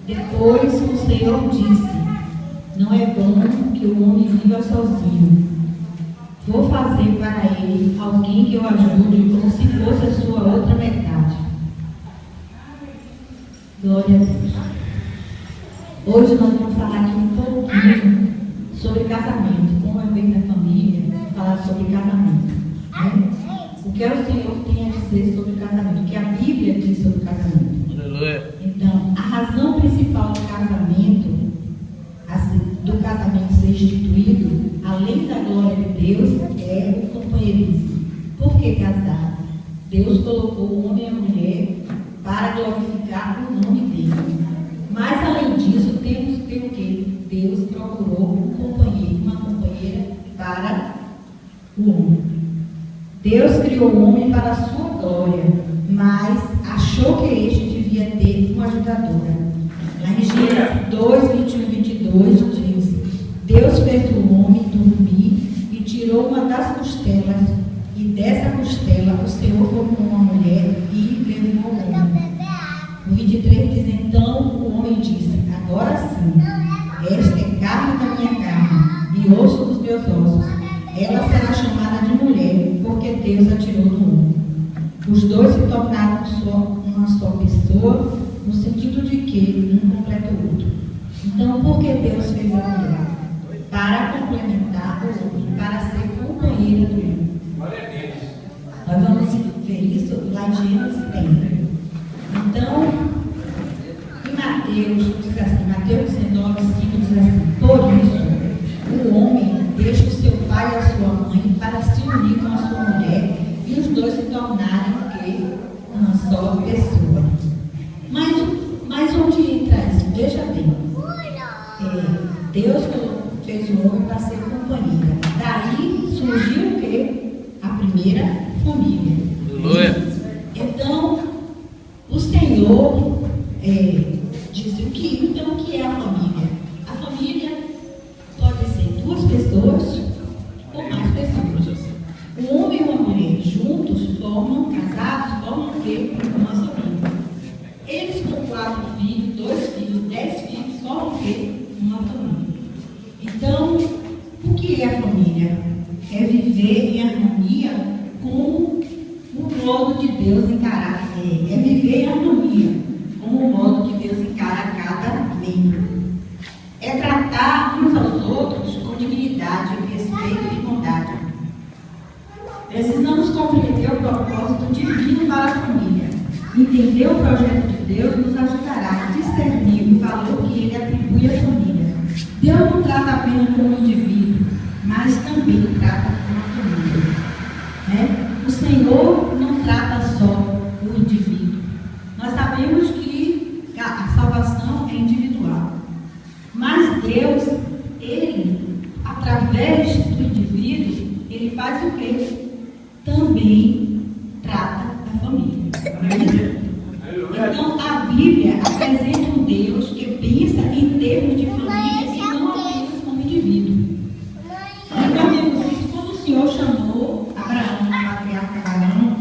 Depois o Senhor disse: não é bom que o homem viva sozinho. Vou fazer para ele alguém que o ajude como se fosse a sua outra metade. Glória a Deus. Hoje nós vamos falar aqui um pouquinho sobre casamento. Como eu venho da família, falar sobre casamento. Né? O que o Senhor tem a dizer sobre casamento? O que a Bíblia diz sobre casamento? Aleluia. Então, a razão principal do casamento, do casamento ser instituído, além da glória de Deus, é o companheirismo. Por que casar? Deus colocou o homem e a mulher para glorificar o nome dele. Mas, além disso, temos que o quê? Deus procurou um companheiro, uma companheira para o homem. Deus criou o homem para a sua glória, mas achou que este devia ter uma ajudadora. Lá em Gênesis 2, 21 e 22 diz: Deus fez o homem dormir e tirou uma das costelas, e dessa costela o Senhor formou uma mulher e levou o homem. No 23 diz: então o homem disse: agora sim, esta é carne da minha carne e osso dos meus ossos. Ela será chamada de mulher, porque Deus a tirou do homem. Os dois se tornaram uma só pessoa, no sentido de que um completa o outro. Então, por que Deus fez a mulher? Para complementar o homem, para ser companheira do homem. Nós vamos ver isso lá em Gênesis 30. Então, em Mateus, diz assim, Mateus 19, 5 diz assim: por isso, o homem deixa o seu pai e a sua mãe para se unir com a sua mulher e os dois se tornarem uma só pessoa. Mas onde entra isso? Veja bem, Deus fez o homem para ser companheira. Daí surgiu o quê? A primeira família. Aleluia. Então, o Senhor disse o que é a família? A família pode ser duas pessoas ou mais pessoas. Um homem e uma mulher juntos casados, formam o quê? Uma família. Eles com 4 filhos, 2 filhos, 10 filhos, formam o quê? Uma família. Então, o que é a família? É viver em harmonia com o modo de Deus encarar. É viver em harmonia com o modo que Deus encara cada membro. É tratar uns aos outros com dignidade, respeito e bondade. Precisamos compreender o propósito divino para a família. Entender o projeto de Deus nos ajudará a discernir o valor que Ele atribui à família. Deus não trata apenas com o indivíduo, mas também trata com a família. Né? O Senhor não trata só o indivíduo. Nós sabemos que a salvação é individual. Mas Deus, Ele, através do indivíduo, Ele faz o quê? Também trata da família. Então, a Bíblia apresenta um Deus que pensa em termos de família e não apenas como indivíduo. Então, vemos isso quando o Senhor chamou Abraão, o patriarca Abraão,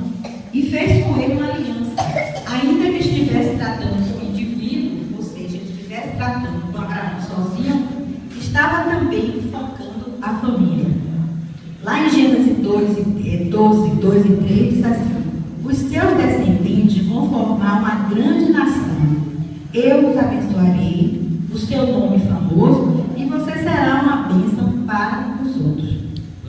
e fez com ele uma aliança. Ainda que estivesse tratando com o indivíduo, ou seja, estivesse tratando com Abraão sozinho, estava também focando a família. Lá em Gênesis 12, 2 e 3, diz assim: os seus descendentes vão formar uma grande nação. Eu os abençoarei, o seu nome famoso, e você será uma bênção para os outros.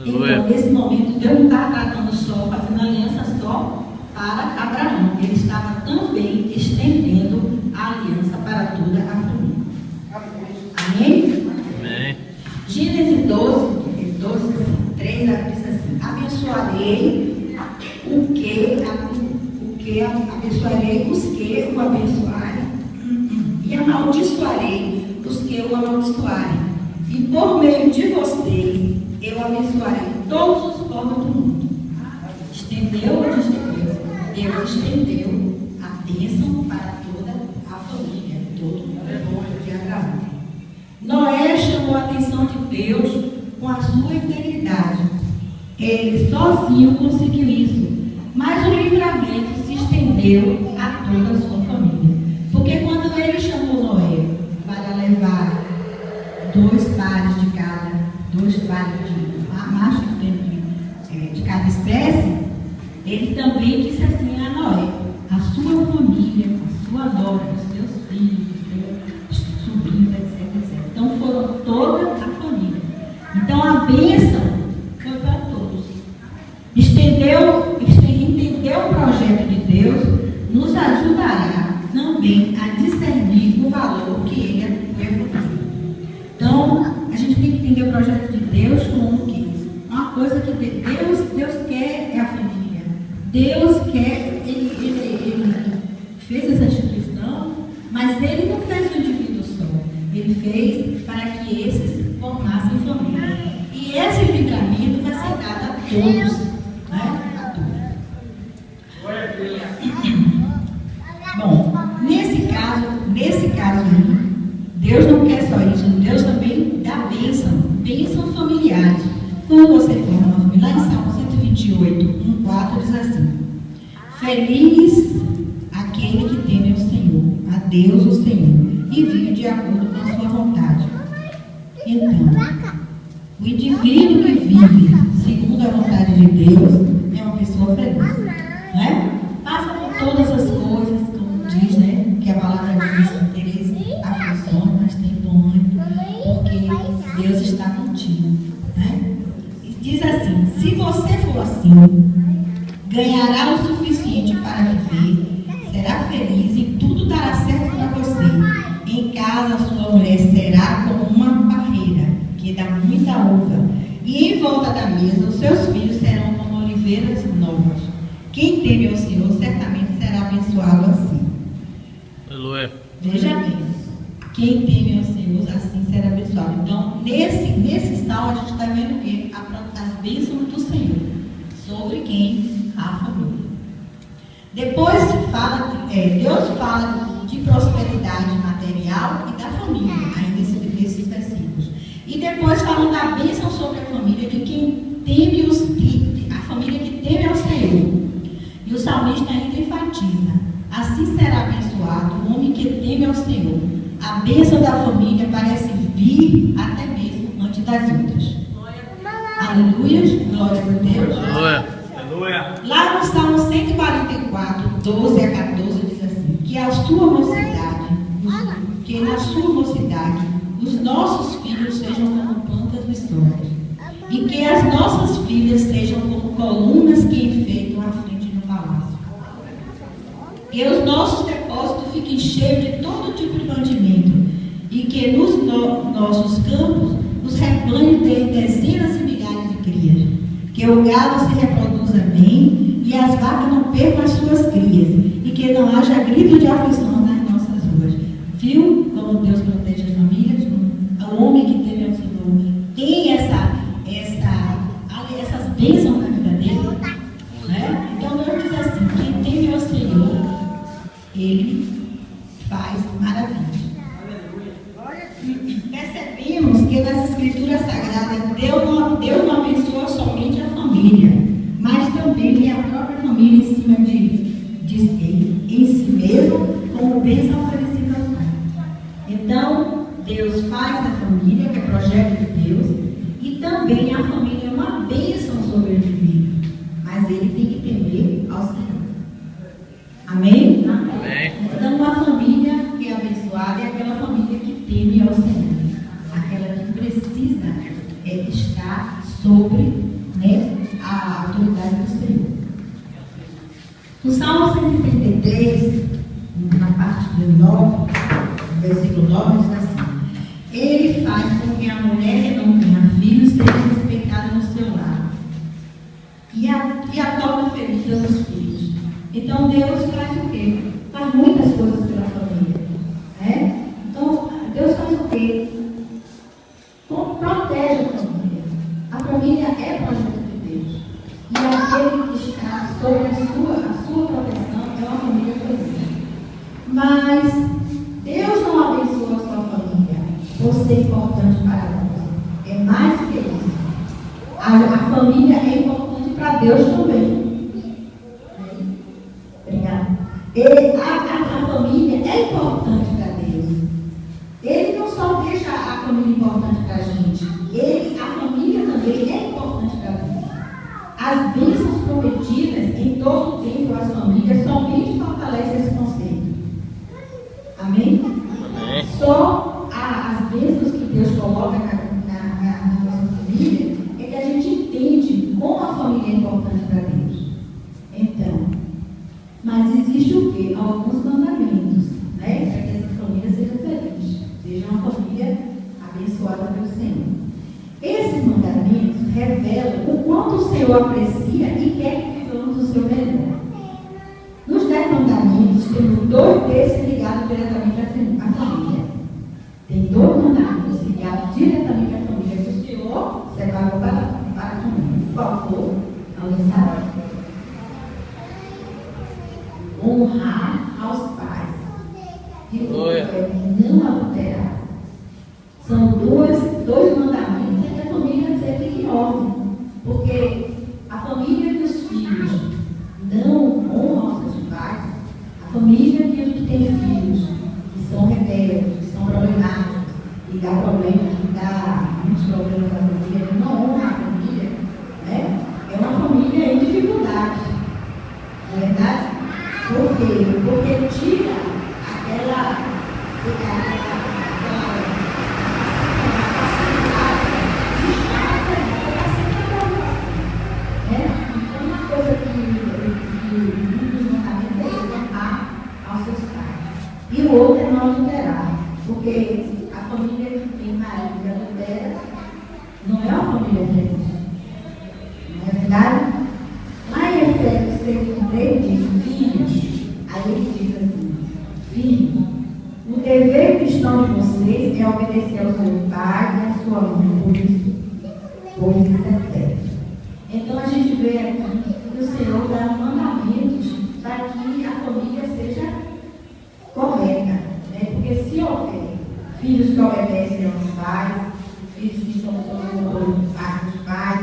Então, nesse momento, Deus não estava tratando só, fazendo aliança só para Abraão. Ele estava também estendendo a aliança para toda a família. Amém? Amém. Gênesis 12, 3 diz assim: abençoarei abençoarei os que o abençoarem, e amaldiçoarei os que o amaldiçoarem. E por meio de vocês, eu abençoarei todos os povos do mundo. Estendeu ou estendeu? Deus estendeu a bênção para toda a família, todo o povo de Abraão. Noé chamou a atenção de Deus com a sua integridade. Ele sozinho conseguiu isso, mas o livramento se estendeu a toda a sua família. Porque quando ele chamou Noé dois pares de machos de cada espécie, ele também disse assim a Noé: a sua família, a sua nora, os seus filhos, os seus sobrinhos, etc, etc. Então foram toda a família. Então a bênção foi para todos. Entendeu o projeto de Deus, nos ajudará também a discernir o valor que ele é. Então, a gente tem que entender o projeto de Deus como que uma coisa que Deus quer é a família. Deus quer, ele fez essa instituição, mas ele não fez um indivíduo só. Ele fez para que esses formassem família. E esse livramento vai ser dado a todos, né? A todos. Bom, nesse caso aí, Deus não quer só isso, Deus também dá bênção familiares. Quando você forma uma família, lá em Salmo 128, 1,4 diz assim: feliz aquele que teme ao Senhor, a Deus o Senhor, e vive de acordo com a sua vontade. Então, o indivíduo que vive segundo a vontade de Deus é uma pessoa feliz, né? Passa por todas as coisas, como diz, né? Que a palavra diz, tereis aflições, mas tem bom ânimo, porque Deus está contigo, né? E diz assim: se você for assim, ganhará o suficiente para viver, será feliz e tudo dará certo para você. Em casa, sua mulher será como uma parreira que dá muita uva, e em volta da mesa os seus filhos serão como oliveiras novas. Quem teme ao Senhor certamente será abençoado assim. Aleluia. Veja bem, quem teme ao Senhor assim será abençoado. Então, nesse salmo a gente está vendo o quê? As bênçãos do Senhor sobre quem? A família. Depois Deus fala de prosperidade material e da família, aí nesses versículos. E depois falando da bênção sobre a família de quem teme a família que teme ao Senhor. E o salmista ainda enfatiza: assim será abençoado o homem que teme ao Senhor. A bênção da família parece vir até mesmo antes das outras. Aleluia, glória a Deus. Aleluia. Lá no Salmo 144, 12 a 14, diz assim: que na sua mocidade os nossos filhos sejam como plantas viçosas, e que as nossas filhas sejam como colunas que enfeitam a frente do palácio. Que os nossos depósitos fiquem cheios de todo tipo de mantimento, e que nos nossos campos os rebanhos deem dezenas e milhares de crias. Que o gado se reproduza bem e as vacas não percam as suas crias, e que não haja grito de aflição nas nossas ruas. Viu como Deus protege as famílias? O homem que teme ao Senhor tem essas bênçãos na vida dele, né? Então Deus diz assim: quem teme ao Senhor, ele faz maravilhas. Percebemos que nas Escrituras Sagradas Deus não abençoa somente a família, mas também a própria família em cima em si mesmo, como bênção oferecida aos pais. Então, Deus faz a família, que é projeto de Deus, e também a família é uma bênção sobre o indivíduo, mas ele tem que temer ao Senhor. Amém? Amém. Então, uma família que é abençoada é aquela família que teme ao Senhor, aquela que precisa estar sobre, né, a autoridade do Senhor. No Salmo 133, na parte do 9, versículo 9, diz assim: ele faz com que a mulher que não tenha filhos seja respeitada no seu lar, e a torna feliz pelos filhos. Então Deus faz o quê? Faz muitas coisas pela família, né? Então Deus faz o quê? Protege a família. A família é projeto de Deus, e aquele que está sob a sua proteção é uma família feliz. Mas Deus não abençoa a sua família por ser importante para ela. É mais que isso. A família é importante para Deus também. Obrigada. A família é importante para Deus. Ele não só deixa a família importante importante para a gente. A família também é importante para Deus. As bênçãos prometidas, em todo o tempo, as famílias somente fortalecem esse conceito. Amém? Amém. Só as bênçãos que Deus coloca na nossa família é que a gente entende como a família é importante para Deus. Então, mas existe o quê? Alguns mandamentos, né? Para que essa família seja feliz, seja uma família abençoada pelo Senhor. Esses mandamentos revelam o quanto o Senhor aprecia e quer que vivamos o seu melhor. Nos 10 mandamentos, temos 2 desses ligados diretamente à família. Tem 2 mandamentos ligados diretamente à família que o Senhor separou para a família. Por favor, alguém sabe? Honrar aos pais. E o não adulterar. São dois mandamentos que a família sempre ignora. Porque a família que os filhos não honram os seus pais, a família que tem filhos que são rebeldes, que são problemáticos, que dá problemas, que dá muitos problemas à família, que não honra a família, né? É uma família em dificuldade. Não é verdade? Por quê? Porque tira aquela então, uma coisa que um dos mandamentos é honrar aos seus pais. E o outro é não adulterar. Porque a família que tem marido que adultera não é uma família feliz. Não é verdade? Lá em Efésios 6:3 diz: filhos, aí ele diz assim: filhos, o dever cristão de vocês é obedecer ao seu pai e à sua mãe, pois isso é certo. Então a gente vê aqui que o Senhor dá mandamentos para que a família seja correta, né? Porque se houver filhos que obedecem aos pais, filhos que estão sob o pai dos pais,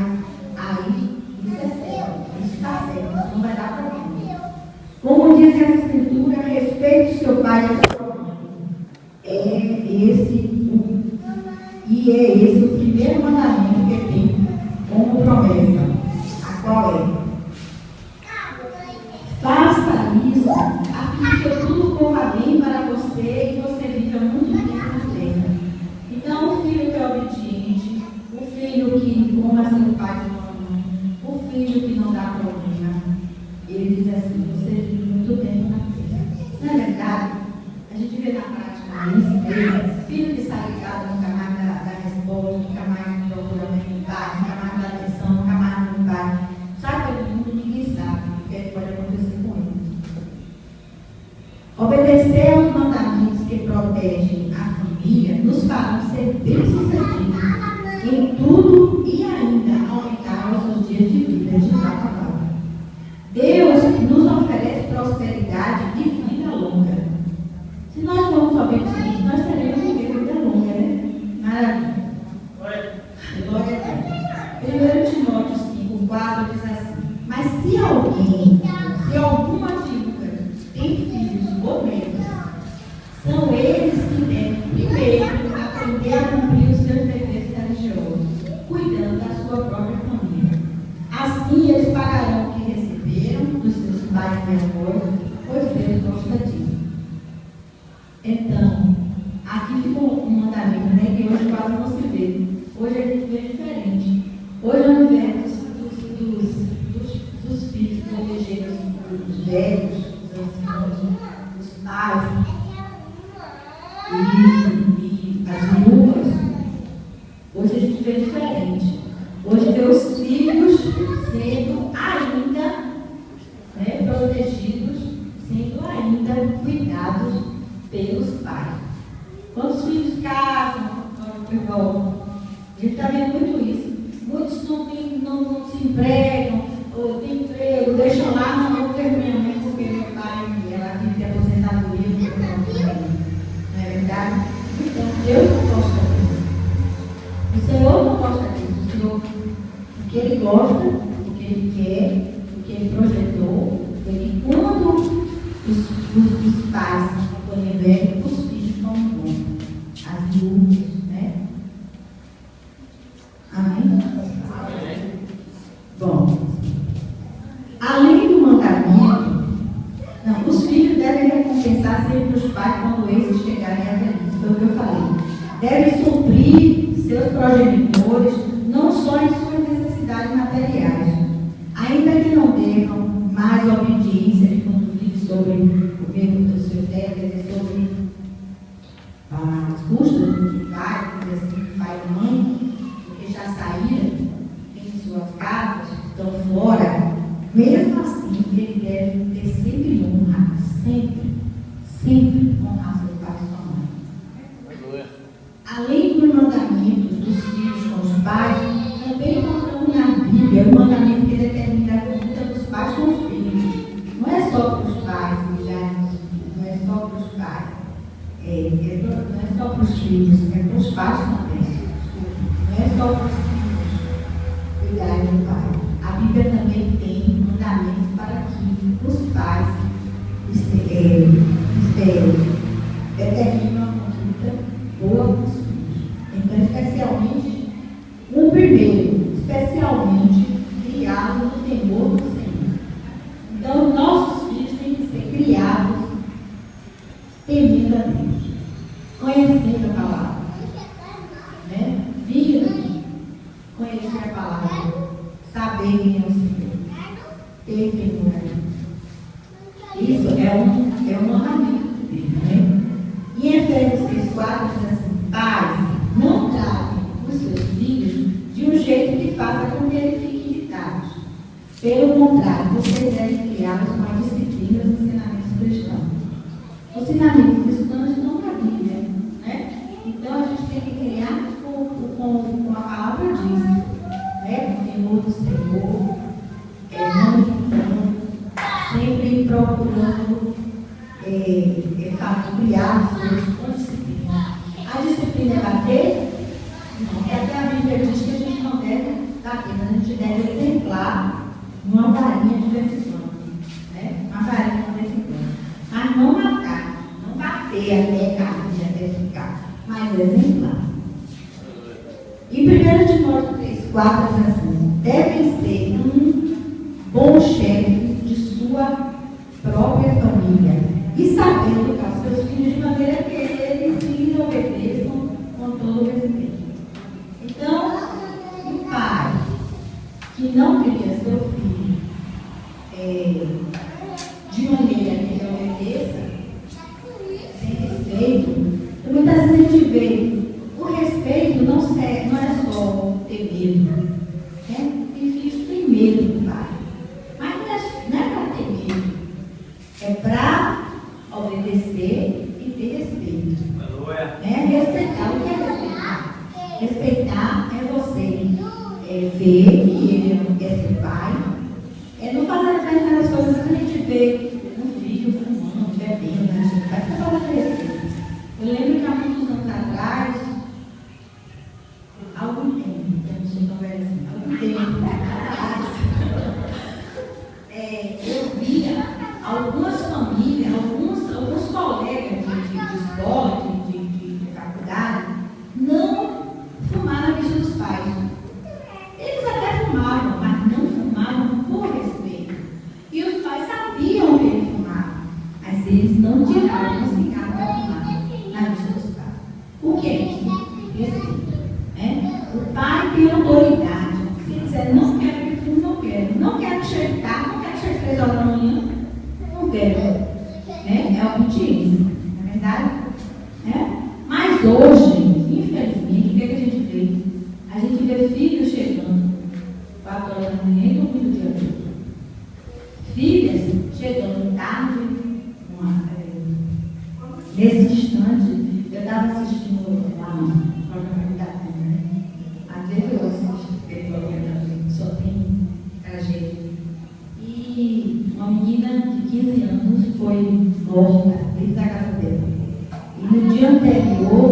aí isso é certo, isso está certo, isso não vai dar problema. Como diz a Escritura, respeite o seu pai e a sua mãe. É esse o primeiro mandamento que tem como promessa, a qual é: faça isso a fim que tudo corra bem para você e você viva muito bem na terra. Então, o filho que é obediente, o filho que honra seu pai e sua mãe, o filho que não dá problema, ele diz assim: você vive muito tempo na terra. Não é verdade? A gente vê na prática isso, filho que sai ligado nunca mais dá resposta, nunca mais procura bem o pai, nunca mais dá atenção, nunca mais não vai. Sabe todo mundo, ninguém sabe o que pode acontecer com ele. Obedecer aos mandamentos que protegem a família nos farão ser bem-sucedidos em tudo e ainda aumentar nossos dias de vida. A gente vai falar. Deus nos oferece prosperidade e vida longa. Se nós formos obedientes, nós teremos vida longa, né? Maravilha. Glória a Deus. 1 Timóteo 5:4 diz assim: mas se alguma viúva tem filhos ou netos, são eles que devem primeiro aprender a cumprir os seus deveres religiosos, cuidando da sua própria família. Assim eles pagarão o que receberam dos seus pais e avós, pois Deus gosta disso. Então, aqui ficou um mandamento, né, que hoje quase não se vê. Hoje a gente vê diferente. Hoje ao invés dos filhos protegerem os velhos, os anciãos, os pais e as viúvas, hoje a gente vê diferente. Hoje vê os filhos sendo ainda, né, protegidos, sendo ainda cuidados pelos pais. Quando os filhos casam, a gente está vendo muito isso. Muitos não se empregam, ou têm emprego, deixam lá, não terminam nem porque meu pai, ela tem que ter aposentadoria, não é verdade? Então, Deus não gosta disso. O Senhor não gosta disso. O Senhor, o que Ele gosta, o que Ele quer, o que Ele projetou, é que quando os pais forem velhos, os filhos estão bons. As viúvas, né? progenitores, não só em suas necessidades materiais, ainda que não devam mais obediência de conduzir sobre o governo do seu tempo, quer dizer, sobre as custas do pai, pai e mãe, porque já saíram, têm suas casas, estão fora, mesmo assim, ele deve ter sempre honra, sempre honrar seu pai e sua mãe. Além dos mandamentos dos filhos com os pais, também encontramos na Bíblia o mandamento que determina a conduta dos pais com os filhos. Não é só para os pais, não é só para os pais, não é só para os filhos, é para os pais também. Não é só para os filhos cuidarem do pai. A Bíblia também tem mandamentos para que os pais determinam a conduta boa para os filhos. Então, especialmente, o primeiro, criado no temor do Senhor. Então, nossos filhos têm que ser criados temendo a Deus, conhecendo a palavra, né? Vindo conhecer a palavra, saber quem é o Senhor, ter temor a Deus. Isso é um mandamento de Deus, né? E em Efésios 6,4 diz assim: pais, não tratem os seus filhos de um jeito que faça com que eles fiquem irritados. Pelo contrário, vocês devem criá-los com a disciplina dos ensinamentos cristãos. Os ensinamentos cristãos estão na Bíblia, né? Então a gente tem que criar com a palavra diz, né? Com o temor do Senhor, não irritando, sempre procurando criar os filhos com disciplina. A disciplina é bater? Não, porque até a Bíblia diz que a gente não deve bater, mas a gente deve exemplar uma varinha de vez em quando, né? Uma varinha de vez em quando. Mas não matar, não bater até cair, até ficar, mas exemplar. E 1 Timóteo 3,4 diz assim: devem ser um bom chefe de sua própria família e saber educar seus filhos de maneira que eles lhes obedeçam com todo o respeito. Então, um pai que não cria seu filho de maneira que ele obedeça, sem respeito, muitas vezes a gente vê o respeito não é só ter medo, né? Tem filhos que têm medo do pai, mas não é para ter medo, é para obedecer e ter respeito. Né? Respeitar, o que é respeitar? Respeitar é você ver que ele é seu pai, não fazer determinadas coisas que a gente vê um filho fumando, bebendo, a gente vai fazer respeito. Eu lembro que há muitos anos atrás, algum tempo atrás, eu via algumas famílias, alguns colegas de escola, de faculdade, não fumar na vista dos pais. Eles até fumavam, mas não fumavam por respeito. E os pais sabiam que eles fumavam, mas eles não tiravam o cigarro para fumar na vista dos pais. O que é isso? Respeito. Né? O pai tem autoridade. Se ele disser, não quero que fume, não quero. Não quero que chegue tarde, não quero que chegue 3 horas da manhã, não quero. Né? É obediência, não é verdade? Mas hoje, infelizmente, o que é que a gente vê? A gente vê filhos chegando 4 horas da manhã e dormindo o dia todo. Filhas chegando tarde. Nesse instante, eu estava assistindo lá no programa da Câmara, né? Às vezes eu assisto aquele programa que só tem tragédia. E uma menina de 15 anos foi morta dentro da casa dela. E no dia anterior,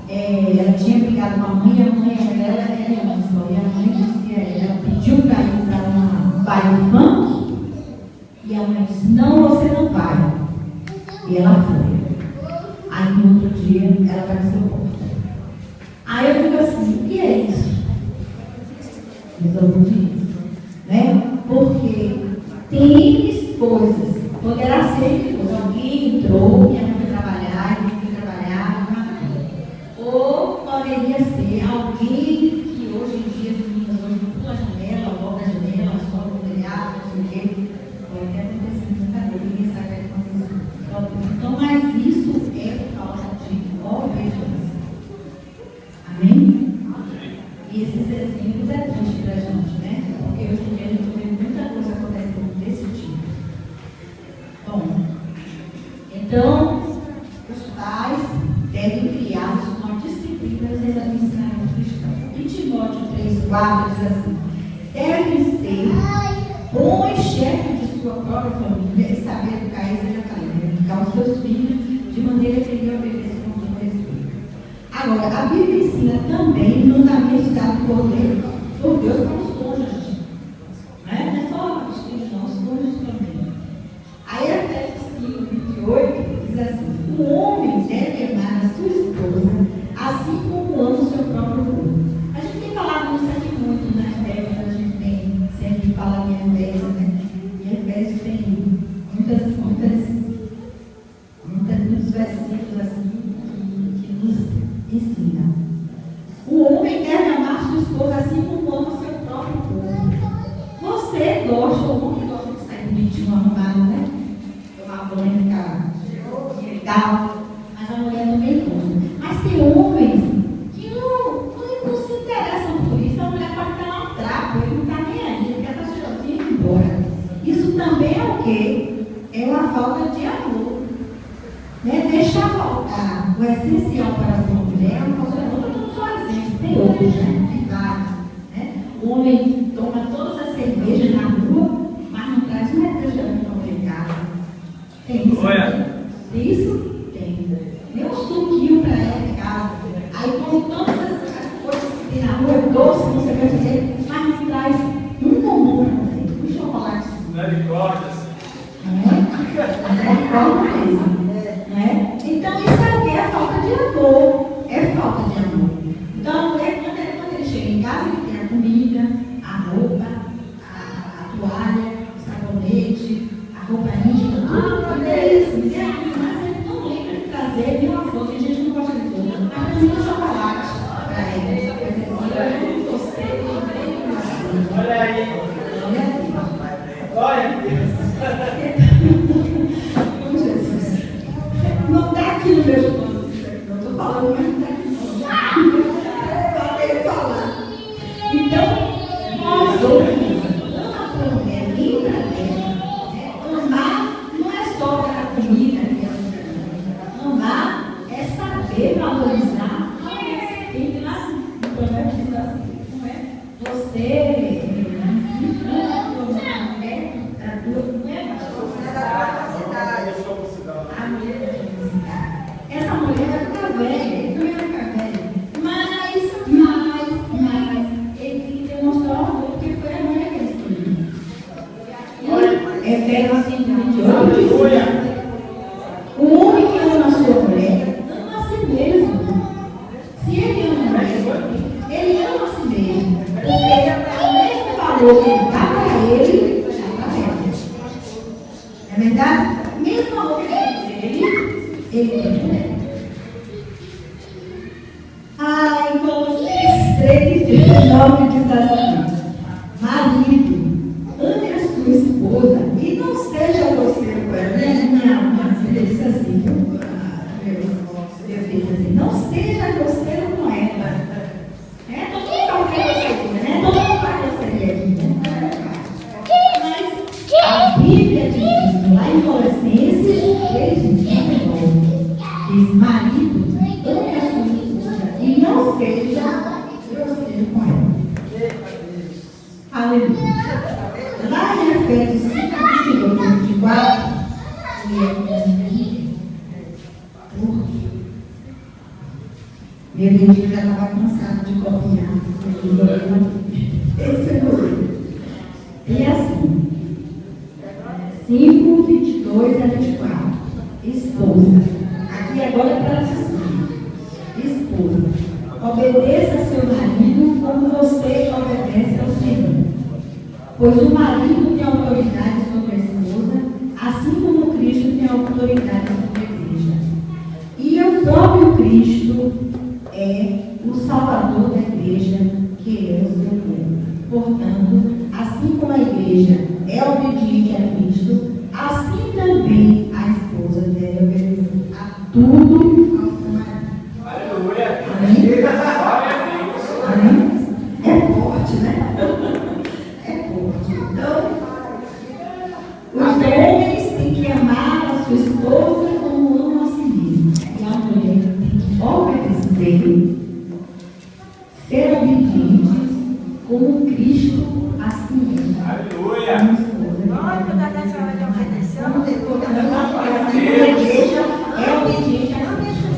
ela tinha brigado com a mãe, e a mãe era criança, e a mãe disse, ela pediu para ir para um baile funk, e a mãe disse, não, você não vai. E ela foi. Aí no outro dia ela apareceu morta. Aí eu digo assim, o que é isso? Desobediência. Né? Porque tem coisas, poderá ser que alguém entrou e a mãe foi trabalhar, ou poderia ser algo devem criá-los com a disciplina e os ensinamentos cristãos. Em Timóteo 3,4 diz assim: devem ser bons chefes de sua própria família e saber educar os seus filhos de maneira que ele obedeça com todo respeito. Agora, a Bíblia ensina também mandamentos dados por Deus para os cônjuges. Não é só os filhos, não, os cônjuges também. Aí, Efésios 5:28 diz assim: o homem deve amar a sua esposa, assim como ama o seu próprio corpo. A gente tem falado isso aqui muito nas Efésios, a gente tem sempre falado em Efésios, né? E Efésios tem muitos versículos assim que nos ensina. O homem deve amar sua esposa assim como ama o seu próprio corpo. Você gosta, o homem gosta de sair bonitinho, arrumado, né? Tomar banho, ficar legal, mas a mulher também gosta. Mas tem homens que não se interessam por isso. A mulher pode estar lá um trapo, ele não está nem aí, ele quer estar cheirosinho e ir embora. Isso também é o quê? É uma falta de amor. Né? Deixar faltar o essencial para uma mulher é uma falta de amor. Eu não sou exemplo, tem outros, né? Tem vários. Né? O homem toma todas as cervejas na rua, mas não traz um refrigerante para o casa. Tem isso? Tem isso? Tem. Nem um suquinho para ela em casa. Aí, com todas as coisas que tem na rua, doce, não sei o que dizer, mas não traz um bombom para você, um chocolate. Misericórdia. Né? Então, isso aqui é falta de amor. É falta de amor. Então, a mulher, quando ele chega em casa, ele tem a comida, a roupa, a toalha, o sabonete, a roupa íntima, tudo. Quando é isso, mas ele não lembra de trazer nenhuma flor. Tem gente que não gosta de flor, mas precisa de chocolate para ele. Eu não gostei, Olha aí. Glória a Deus. Jesus. Não está aqui no meu plano. Não estou falando, mas não está aqui no meu plano. Então, nós outros, ama a mulher, linda dela. Amar não é só para a comida. Amar é saber valorizar. Tem lá no provérbio que diz assim, não é? Você essa mulher vai ficar velha, ele vai ficar velho. Mas, ele tem que demonstrar o amor, porque foi a mulher que ele escolheu. Efésios 5:28. O homem que ama a sua mulher, ama a si mesmo. Se ele ama a mulher, ele ama a si mesmo. Porque o mesmo valor que ele dá para ele, é verdade? Mesmo amor que ele tem. Em Colossenses 3:19 diz assim: marido, ame a sua esposa e não seja você com ela. Minha filha disse assim, meu filho assim, não seja grosseiro com ela. Todo mundo fala que é grosseiro, né? Todo mundo fala grosseiro aqui, né? Mas a Bíblia diz lá em Colossenses 3:19, diz: marido, ame a sua esposa e não seja grosseiro com ela. Aleluia. Lá em Efésios 5:22-24, meu Deus, já estava cansado de copiar. Esse é o e assim, 5:22-24. Esposa. Aqui agora é para você. Esposa. Obedeça a seu marido como você obedece ao Senhor. Pois o marido tem autoridade sobre a esposa, assim como Cristo tem autoridade sobre a igreja. E o próprio Cristo é o Salvador da igreja, que é o seu corpo. Portanto, assim como a igreja é obediente a Cristo, assim também a esposa deve obedecer a tudo ao seu marido. Aleluia. Amém? Amém? É forte, né? É forte. Então, os homens têm que amar a sua esposa como amam a si mesmo. E a mulher tem que ser obedientes como Cristo assim é. Aleluia. A igreja é obediente a Cristo.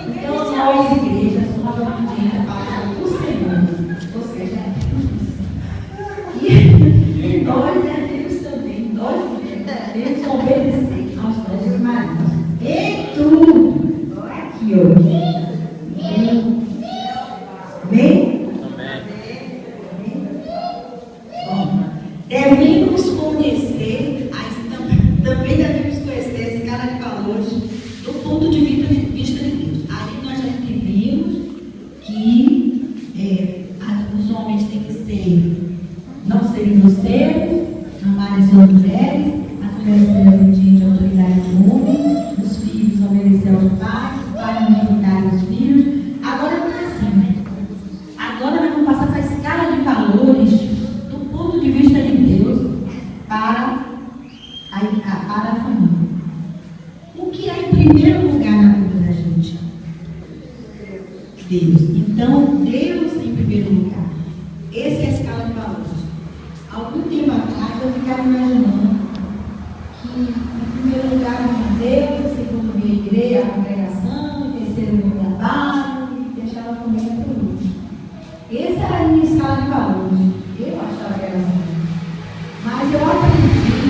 Então, nós, igrejas, somos obedientes para o Senhor. Ou seja, e nós devemos também, nós devemos obedecer aos nossos maridos. Em tudo. Aqui hoje. Amém? Devemos conhecer, também devemos conhecer esse cara de valores do ponto de vista de Deus. Aí nós já entendemos que os homens têm que ser, não serem grosseiros, amarem suas mulheres, as mulheres serem obedientes à autoridade do homem, os filhos obedecer aos pais, os pais não irritar os filhos. Agora não é assim, né? Agora nós vamos passar para a escala de valores do ponto de vista de Deus para a família. O que é em primeiro lugar na vida da gente? Deus. Então, Deus em primeiro lugar. Essa é a escala de valores. Algum tempo atrás eu ficava imaginando que em primeiro lugar vinha Deus, em segundo vinha a igreja, a congregação, em terceiro vinha o trabalho e deixava a família por último. Essa era a minha escala de valores. Eu achava que era assim. Mas eu aprendi,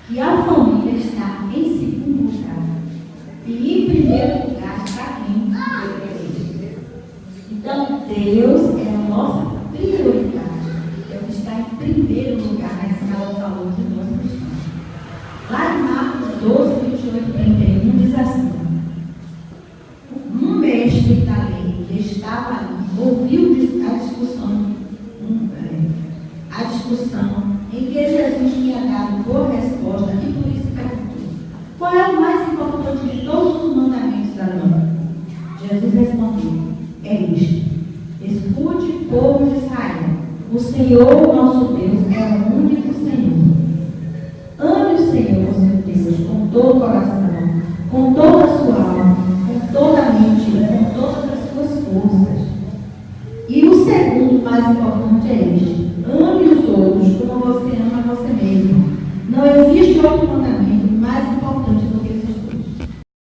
que a família está em segundo lugar. E em primeiro lugar está quem? Então, Deus é a nossa prioridade. É o que está em primeiro lugar na escala de valores do nosso cristão. Lá em Marcos 12, 28, 31, diz assim: um mestre da lei que estava ali ouviu a discussão em que Jesus tinha dado boa resposta e por isso perguntou: qual é o mais importante de todos os mandamentos da lei? Jesus respondeu: é isto: escute, povo de Israel, o Senhor, nosso Deus, é o único Senhor. Ame o Senhor, seu Deus, com todo o coração, com toda a sua alma, com toda a mente e com todas as suas forças. E o segundo mais importante é este: ame